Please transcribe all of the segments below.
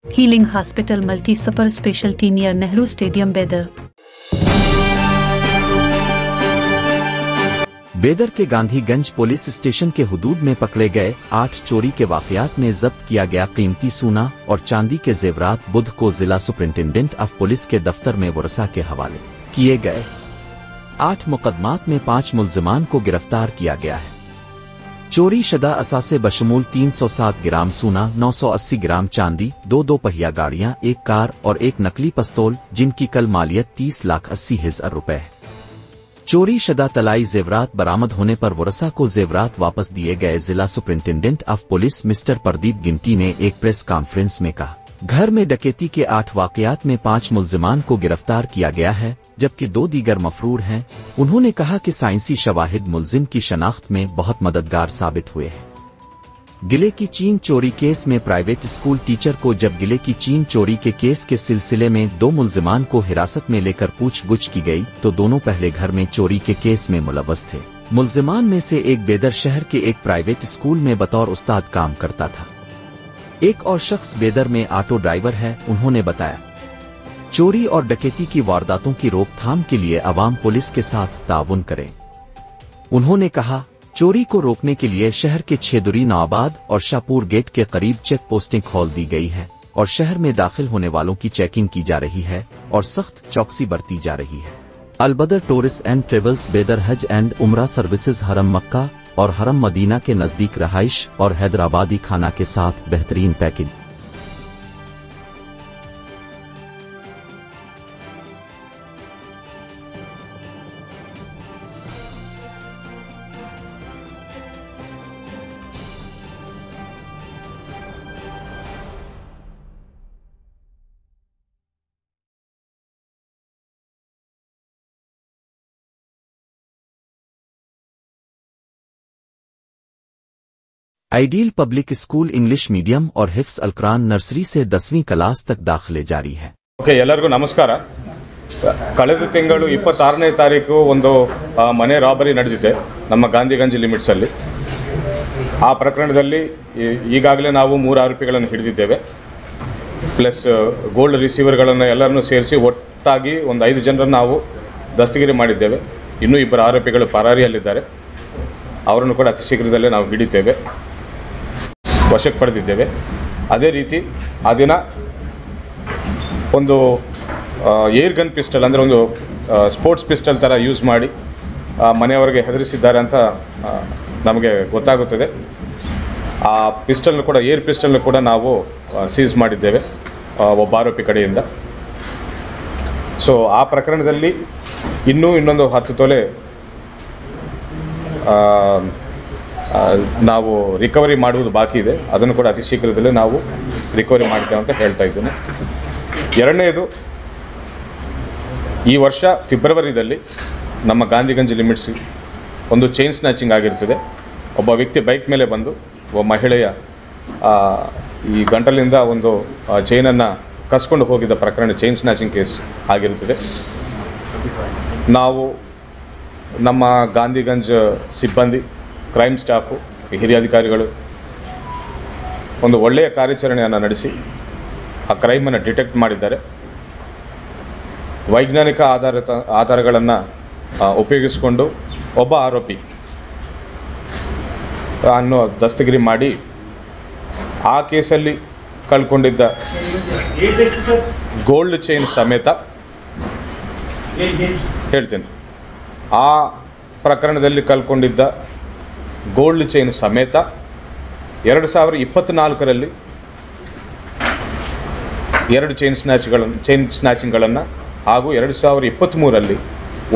Healing Hospital Multi Super Specialty near Nehru Stadium, Bedar. बेदर के Gandhiganj police station के हुदूद में पकड़े गए 8 चोरी के वाकयात में जब्त किया गया कीमती सोना और चांदी के जेवरात बुध को जिला सुपरिंटेंडेंट ऑफ पुलिस के दफ्तर में वर्सा के हवाले किए गए। 8 मुकदमात में 5 मुल्जिमान को गिरफ्तार किया गया है। चोरी शुदा असासे बशमूल 307 ग्राम सोना, 980 ग्राम चांदी, 2 दोपहिया गाड़ियां, 1 कार और 1 नकली पिस्तौल जिनकी कल मालियत 30,80,000 रुपए है। चोरी शुदा तलाई जेवरात बरामद होने पर वर्सा को जेवरात वापस दिए गए। जिला superintendent of police mister Pradeep गिनती ने एक प्रेस कॉन्फ्रेंस में कहा, घर में डकैती के 8 वाकयात में 5 मुल्जिमान को गिरफ्तार किया गया है जबकि 2 दीगर मफरूर हैं। उन्होंने कहा कि साइंसी शवाहिद मुल्जिम की शनाख्त में बहुत मददगार साबित हुए हैं। गिले की चीन चोरी केस में प्राइवेट स्कूल टीचर को जब गिले की चीन चोरी के केस के सिलसिले में 2 मुल्जिमान को हिरासत में लेकर पूछगुछ की गई तो दोनों पहले घर में चोरी के केस में मुलव्वस थे। मुल्जिमान में से एक बेदर शहर के एक प्राइवेट स्कूल में बतौर उस्ताद काम करता था। एक और शख्स बेदर में ऑटो ड्राइवर है। उन्होंने बताया, चोरी और डकैती की वारदातों की रोकथाम के लिए अवाम पुलिस के साथ ताउन करें। उन्होंने कहा, चोरी को रोकने के लिए शहर के छेदुरी नवाबाद और शाहपुर गेट के करीब चेक पोस्टें खोल दी गई है और शहर में दाखिल होने वालों की चेकिंग की जा रही है और सख्त चौकसी बरती जा रही है। अलबदर टूरिस्ट एंड ट्रेवल्स बेदर हज एंड उमरा सर्विसेज हरम मक्का और हरम मदीना के नजदीक रहाइश और हैदराबादी खाना के साथ बेहतरीन package. Ideal public school English medium और हिफ्स अलकुरान नर्सरी से 10वीं क्लास तक दाखिले जारी है। ಎಲ್ಲರಿಗೂ ನಮಸ್ಕಾರ। ಕಳೆದ ತಿಂಗಳು 26ನೇ ತಾರೀಕು ಒಂದು ಮನೆ ರಾಬರಿ ನಡೆದಿದೆ ನಮ್ಮ ಗಾಂಧಿಗಂಜ್ ಲಿಮಿಟ್ಸ್ ಅಲ್ಲಿ। ಆ ಪ್ರಕರಣದಲ್ಲಿ ಈಗಾಗಲೇ ನಾವು 3 ಆರೋಪಿಗಳನ್ನು ಹಿಡಿದಿದ್ದೇವೆ, ಪ್ಲಸ್ ಗೋಲ್ಡ್ ರಿಸೀವರ್ಗಳನ್ನು ಎಲ್ಲರನ್ನು ಸೇರಿಸಿ ಒಟ್ಟಾಗಿ ಒಂದು 5 ಜನರನ್ನು ನಾವು ದಸ್ತಗಿರಿ ಮಾಡಿದ್ದೇವೆ। ಇನ್ನೂ 2 ಆರೋಪಿಗಳು ಪರಾರಿಯಲ್ಲಿದ್ದಾರೆ, ಅವರನ್ನು ಕೂಡ ಅತಿ ಶೀಘ್ರದಲ್ಲೇ ನಾವು ಹಿಡಿತೇವೆ, ವಶಕ್ಕೆ ಪಡೆದಿದ್ದೇವೆ। ಅದೇ ರೀತಿ ಆ ದಿನ ಒಂದು ಏರ್ ಗನ್ ಪಿಸ್ಟಲ್ ಅಂದರೆ ಒಂದು ಸ್ಪೋರ್ಟ್ಸ್ ಪಿಸ್ಟಲ್ ಥರ ಯೂಸ್ ಮಾಡಿ ಮನೆಯವರಿಗೆ ಹೆದರಿಸಿದ್ದಾರೆ ಅಂತ ನಮಗೆ ಗೊತ್ತಾಗುತ್ತದೆ। ಆ ಪಿಸ್ಟಲ್ನು ಕೂಡ ಏರ್ ಪಿಸ್ಟಲ್ನು ಕೂಡ ನಾವು ಸೀಸ್ ಮಾಡಿದ್ದೇವೆ ಒಬ್ಬ ಆರೋಪಿ ಕಡೆಯಿಂದ। ಸೊ ಆ ಪ್ರಕರಣದಲ್ಲಿ ಇನ್ನೊಂದು 10 ತೊಲೆ ನಾವು ರಿಕವರಿ ಮಾಡುವುದು ಬಾಕಿ ಇದೆ, ಅದನ್ನು ಕೂಡ ಅತಿ ಶೀಘ್ರದಲ್ಲೇ ನಾವು ರಿಕವರಿ ಮಾಡ್ತೇವೆ ಅಂತ ಹೇಳ್ತಾ ಇದ್ದೇನೆ। ಎರಡನೇದು, ಈ ವರ್ಷ ಫೆಬ್ರವರಿಯಲ್ಲಿ ನಮ್ಮ ಗಾಂಧಿಗಂಜ್ ಲಿಮಿಟ್ಸ್ ಒಂದು ಚೈನ್ ಸ್ನ್ಯಾಚಿಂಗ್ ಆಗಿರ್ತದೆ। ಒಬ್ಬ ವ್ಯಕ್ತಿ ಬೈಕ್ ಮೇಲೆ ಬಂದು ಒಬ್ಬ ಮಹಿಳೆಯ ಈ ಗಂಟಲಿಂದ ಒಂದು ಚೈನನ್ನು ಕಸ್ಕೊಂಡು ಹೋಗಿದ್ದ ಪ್ರಕರಣ ಚೈನ್ ಸ್ನ್ಯಾಚಿಂಗ್ ಕೇಸ್ ಆಗಿರುತ್ತದೆ। ನಾವು ನಮ್ಮ ಗಾಂಧಿಗಂಜ್ ಸಿಬ್ಬಂದಿ, ಕ್ರೈಮ್ ಸ್ಟಾಫು, ಹಿರಿಯ ಅಧಿಕಾರಿಗಳು ಒಂದು ಒಳ್ಳೆಯ ಕಾರ್ಯಾಚರಣೆಯನ್ನು ನಡೆಸಿ ಆ ಕ್ರೈಮನ್ನು ಡಿಟೆಕ್ಟ್ ಮಾಡಿದ್ದಾರೆ। ವೈಜ್ಞಾನಿಕ ಆಧಾರಗಳನ್ನು ಉಪಯೋಗಿಸಿಕೊಂಡು ಒಬ್ಬ ಆರೋಪಿ ಅನ್ನು ದಸ್ತಗಿರಿ ಮಾಡಿ ಆ ಕೇಸಲ್ಲಿ ಕಳ್ಕೊಂಡಿದ್ದ ಗೋಲ್ಡ್ ಚೈನ್ ಸಮೇತ ಹೇಳ್ತೇನೆ, ಆ ಪ್ರಕರಣದಲ್ಲಿ ಕಳ್ಕೊಂಡಿದ್ದ ಗೋಲ್ಡ್ ಚೈನ್ ಸಮೇತ 2024ರಲ್ಲಿ 2 ಚೈನ್ ಸ್ನ್ಯಾಚಿಂಗ್ಗಳನ್ನು ಹಾಗೂ 2023ರಲ್ಲಿ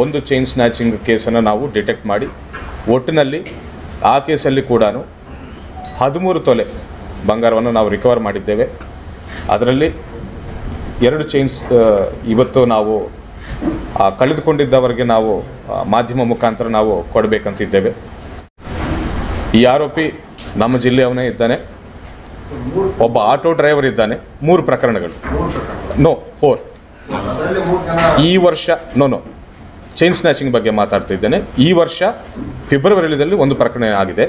1 ಚೈನ್ ಸ್ನ್ಯಾಚಿಂಗ್ ಕೇಸನ್ನು ನಾವು ಡಿಟೆಕ್ಟ್ ಮಾಡಿ ಒಟ್ಟಿನಲ್ಲಿ ಆ ಕೇಸಲ್ಲಿ ಕೂಡ 13 ತೊಲೆ ಬಂಗಾರವನ್ನು ನಾವು ರಿಕವರ್ ಮಾಡಿದ್ದೇವೆ। ಅದರಲ್ಲಿ 2 ಚೈನ್ಸ್ ಇವತ್ತು ನಾವು ಕಳೆದುಕೊಂಡಿದ್ದವರಿಗೆ ನಾವು ಮಾಧ್ಯಮ ಮುಖಾಂತರ ನಾವು ಕೊಡಬೇಕಂತಿದ್ದೇವೆ। ಈ ಆರೋಪಿ ನಮ್ಮ ಜಿಲ್ಲೆಯವನೇ ಇದ್ದಾನೆ, ಒಬ್ಬ ಆಟೋ ಡ್ರೈವರ್ ಇದ್ದಾನೆ। 3 ಪ್ರಕರಣಗಳು, 4 ಈ ವರ್ಷ ಚೈನ್ ಸ್ನ್ಯಾಚಿಂಗ್ ಬಗ್ಗೆ ಮಾತಾಡ್ತಾ ಇದ್ದೇನೆ। ಈ ವರ್ಷ ಫೆಬ್ರವರಿಯಲ್ಲಿ 1 ಪ್ರಕರಣ ಆಗಿದೆ,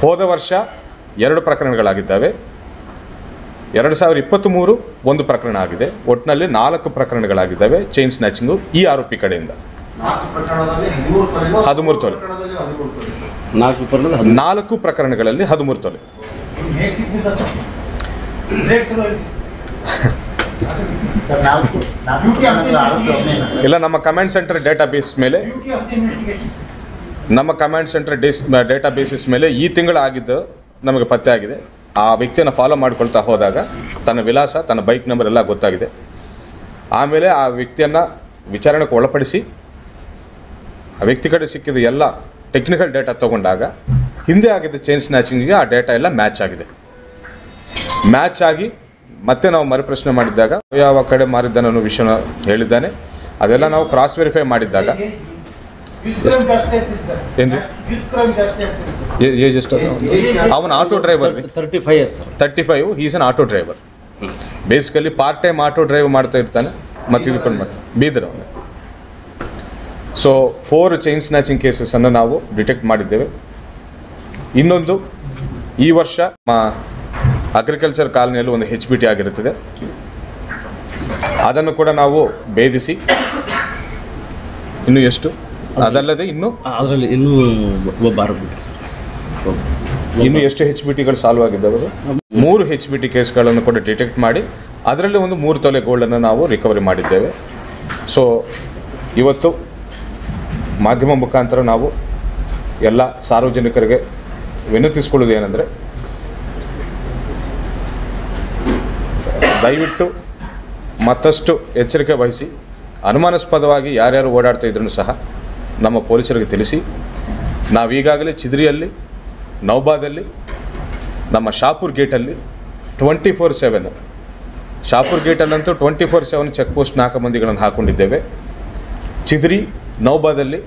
ಹೋದ ವರ್ಷ 2 ಪ್ರಕರಣಗಳಾಗಿದ್ದಾವೆ। 2023 ಒಂದು ಪ್ರಕರಣ ಆಗಿದೆ. ಒಟ್ಟಿನಲ್ಲಿ 4 ಪ್ರಕರಣಗಳಾಗಿದ್ದಾವೆ ಚೈನ್ ಸ್ನ್ಯಾಚಿಂಗು ಈ ಆರೋಪಿ ಕಡೆಯಿಂದ. 13 ತೊಲೆ 4 ಪ್ರಕರಣಗಳಲ್ಲಿ 13 ತೊಲೆ. ಇಲ್ಲ, ನಮ್ಮ ಕಮಾಂಡ್ ಸೆಂಟರ್ ಡೇಟಾಬೇಸ್ ಮೇಲೆ ಈ ತಿಂಗಳು ಆಗಿದ್ದು ನಮಗೆ ಪತ್ತೆ ಆಗಿದೆ. ಆ ವ್ಯಕ್ತಿಯನ್ನು ಫಾಲೋ ಮಾಡ್ಕೊಳ್ತಾ ಹೋದಾಗ ತನ್ನ ವಿಳಾಸ, ತನ್ನ ಬೈಕ್ ನಂಬರ್ ಎಲ್ಲ ಗೊತ್ತಾಗಿದೆ. ಆಮೇಲೆ ಆ ವ್ಯಕ್ತಿಯನ್ನು ವಿಚಾರಣೆಗೆ ಒಳಪಡಿಸಿ ಆ ವ್ಯಕ್ತಿ ಕಡೆ ಸಿಕ್ಕಿದ ಎಲ್ಲ ಟೆಕ್ನಿಕಲ್ ಡೇಟಾ ತೊಗೊಂಡಾಗ ಹಿಂದೆ ಆಗಿದ್ದ ಚೈನ್ ಸ್ನ್ಯಾಚಿಂಗಿಗೆ ಆ ಡೇಟಾ ಎಲ್ಲ ಮ್ಯಾಚ್ ಆಗಿ ಮತ್ತೆ ನಾವು ಮರುಪ್ರಶ್ನೆ ಮಾಡಿದ್ದಾಗ ಯಾವ ಕಡೆ ಮಾರಿದ್ದಾನೆ ಅನ್ನೋ ವಿಷಯನ ಹೇಳಿದ್ದಾನೆ. ಅದೆಲ್ಲ ನಾವು ಕ್ರಾಸ್ ವೆರಿಫೈ ಮಾಡಿದ್ದಾಗ ಏನು ಏಜ್ ಎಷ್ಟು? ಅವನ auto driver 35. Is an auto driver. Basically part time auto drive ಮಾಡ್ತಾ ಇರ್ತಾನೆ. ಮತ್ತು ಇದಕ್ಕೆ ಮಾಡ್ತಾನೆ ಬೀದರ್ ಅವನು. ಸೊ 4 ಚೈನ್ ಸ್ನ್ಯಾಚಿಂಗ್ ಕೇಸಸನ್ನು ನಾವು ಡಿಟೆಕ್ಟ್ ಮಾಡಿದ್ದೇವೆ. ಇನ್ನೊಂದು ಈ ವರ್ಷ ಅಗ್ರಿಕಲ್ಚರ್ ಕಾಲನಿಯಲ್ಲಿ ಒಂದು HBT ಆಗಿರುತ್ತದೆ. ಅದನ್ನು ಕೂಡ ನಾವು ಭೇದಿಸಿ ಇನ್ನು ಎಷ್ಟು ಅದಲ್ಲದೆ ಇನ್ನೂ ಎಷ್ಟು HBTಗಳು ಸಾಲ್ವ್ ಆಗಿದ್ದಾವೆ? 3 HBT ಕೇಸ್ಗಳನ್ನು ಕೂಡ ಡಿಟೆಕ್ಟ್ ಮಾಡಿ ಅದರಲ್ಲಿ ಒಂದು 3 ತೊಲೆ ಗೋಲ್ಡನ್ನು ನಾವು ರಿಕವರಿ ಮಾಡಿದ್ದೇವೆ. ಸೊ ಇವತ್ತು ಮಾಧ್ಯಮ ಮುಖಾಂತರ ನಾವು ಎಲ್ಲ ಸಾರ್ವಜನಿಕರಿಗೆ ವಿನಂತಿಸಿಕೊಳ್ಳೋದು ಏನಂದರೆ, ದಯವಿಟ್ಟು ಮತ್ತಷ್ಟು ಎಚ್ಚರಿಕೆ ವಹಿಸಿ ಅನುಮಾನಾಸ್ಪದವಾಗಿ ಯಾರ್ಯಾರು ಓಡಾಡ್ತಾ ಇದ್ರೂ ಸಹ ನಮ್ಮ ಪೊಲೀಸರಿಗೆ ತಿಳಿಸಿ. ನಾವೀಗಾಗಲೇ ಚಿದ್ರಿಯಲ್ಲಿ, ನೌಬಾದಲ್ಲಿ, ನಮ್ಮ ಶಾಪುರ್ ಗೇಟಲ್ಲಿ 24/7 ಶಾಪುರ್ ಗೇಟಲ್ಲಂತೂ 24/7 ಚೆಕ್ ಪೋಸ್ಟ್ 4 ಮಂದಿಗಳನ್ನು ಹಾಕ್ಕೊಂಡಿದ್ದೇವೆ. ಚಿದ್ರಿ, ನೌಬಾದಲ್ಲಿ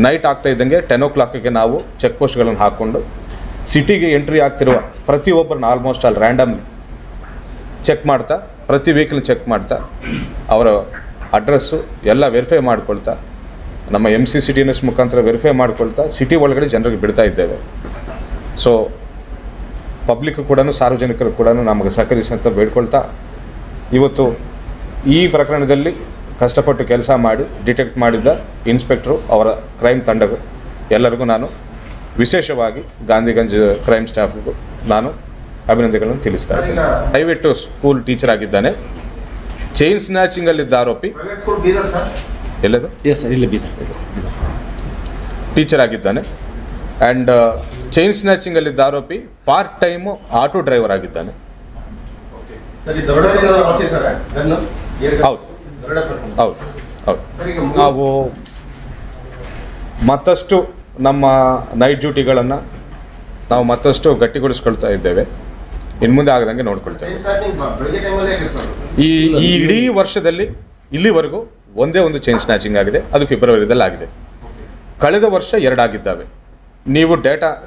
ನೈಟ್ ಆಗ್ತಾ ಇದ್ದಂಗೆ 10 o'clockಗೆ ನಾವು ಚೆಕ್ ಪೋಸ್ಟ್ಗಳನ್ನು ಹಾಕ್ಕೊಂಡು ಸಿಟಿಗೆ ಎಂಟ್ರಿ ಆಗ್ತಿರುವ ಪ್ರತಿಯೊಬ್ಬರನ್ನ ಆಲ್ಮೋಸ್ಟ್ ಆಲ್ ರ್ಯಾಂಡಮ್ಲಿ ಚೆಕ್ ಮಾಡ್ತಾ, ಪ್ರತಿ ವೆಹಿಕಲ್ ಚೆಕ್ ಮಾಡ್ತಾ, ಅವರ ಅಡ್ರೆಸ್ಸು ಎಲ್ಲ ವೆರಿಫೈ ಮಾಡ್ಕೊಳ್ತಾ, ನಮ್ಮ MCCTNS ಮುಖಾಂತರ ವೆರಿಫೈ ಮಾಡ್ಕೊಳ್ತಾ ಸಿಟಿ ಒಳಗಡೆ ಜನರಿಗೆ ಬಿಡ್ತಾ ಇದ್ದೇವೆ. ಸೊ ಪಬ್ಲಿಕ್ ಕೂಡ, ಸಾರ್ವಜನಿಕರು ಕೂಡ ನಮಗೆ ಸಹಕರಿಸಿ ಅಂತ ಬೇಡ್ಕೊಳ್ತಾ, ಇವತ್ತು ಈ ಪ್ರಕರಣದಲ್ಲಿ ಕಷ್ಟಪಟ್ಟು ಕೆಲಸ ಮಾಡಿ ಡಿಟೆಕ್ಟ್ ಮಾಡಿದ್ದ ಇನ್ಸ್ಪೆಕ್ಟ್ರು, ಅವರ ಕ್ರೈಮ್ ತಂಡಗಳು ಎಲ್ಲರಿಗೂ ನಾನು ವಿಶೇಷವಾಗಿ ಗಾಂಧಿಗಂಜ್ ಕ್ರೈಮ್ ಸ್ಟಾಫ್ಗೂ ನಾನು ಅಭಿನಂದನೆಗಳನ್ನು ತಿಳಿಸ್ತಾ ಇದ್ದೇನೆ. ದಯವಿಟ್ಟು ಸ್ಕೂಲ್ ಟೀಚರ್ ಆಗಿದ್ದಾನೆ. ಚೈನ್ ಸ್ನ್ಯಾಚಿಂಗಲ್ಲಿದ್ದ ಆರೋಪಿ ಎಲ್ಲದು ಟೀಚರ್ ಆಗಿದ್ದಾನೆ. ಆ್ಯಂಡ್ ಚೈನ್ ಸ್ನ್ಯಾಚಿಂಗಲ್ಲಿದ್ದ ಆರೋಪಿ ಪಾರ್ಟ್ ಟೈಮು ಆಟೋ ಡ್ರೈವರ್ ಆಗಿದ್ದಾನೆ. ಹೌದು ಹೌದು ಹೌದು. ನಾವು ಮತ್ತಷ್ಟು ನಮ್ಮ ನೈಟ್ ಡ್ಯೂಟಿಗಳನ್ನು ನಾವು ಮತ್ತಷ್ಟು ಗಟ್ಟಿಗೊಳಿಸ್ಕೊಳ್ತಾ ಇದ್ದೇವೆ. ಇನ್ನು ಮುಂದೆ ಆಗದಂಗೆ ನೋಡ್ಕೊಳ್ತೇವೆ. ಈ ಇಡೀ ವರ್ಷದಲ್ಲಿ ಇಲ್ಲಿವರೆಗೂ ಒಂದೇ ಒಂದು ಚೈನ್ ಸ್ನ್ಯಾಚಿಂಗ್ ಆಗಿದೆ, ಅದು ಫೆಬ್ರವರಿದಲ್ಲಿ ಆಗಿದೆ. ಕಳೆದ ವರ್ಷ 2 ಆಗಿದ್ದಾವೆ. ನೀವು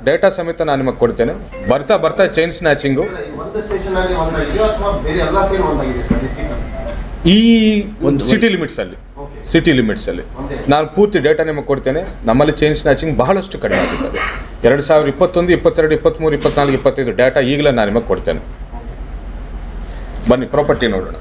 ಡೇಟಾ ಸಮೇತ ನಾನು ನಿಮಗೆ ಕೊಡ್ತೇನೆ. ಬರ್ತಾ ಚೈನ್ ಸ್ನ್ಯಾಚಿಂಗು ಈ ಸಿಟಿ ಲಿಮಿಟ್ಸಲ್ಲಿ ನಾನು ಪೂರ್ತಿ ಡೇಟಾ ನಿಮಗೆ ಕೊಡ್ತೇನೆ. ನಮ್ಮಲ್ಲಿ ಚೈನ್ ಸ್ನ್ಯಾಚಿಂಗ್ ಬಹಳಷ್ಟು ಕಡಿಮೆ ಆಗಿದ್ದಾವೆ. 2021, 22, 23, 24, 25 ಡೇಟಾ ಈಗಲೇ ನಾನು ನಿಮಗೆ ಕೊಡ್ತೇನೆ. ಬನ್ನಿ ಪ್ರಾಪರ್ಟಿ ನೋಡೋಣ.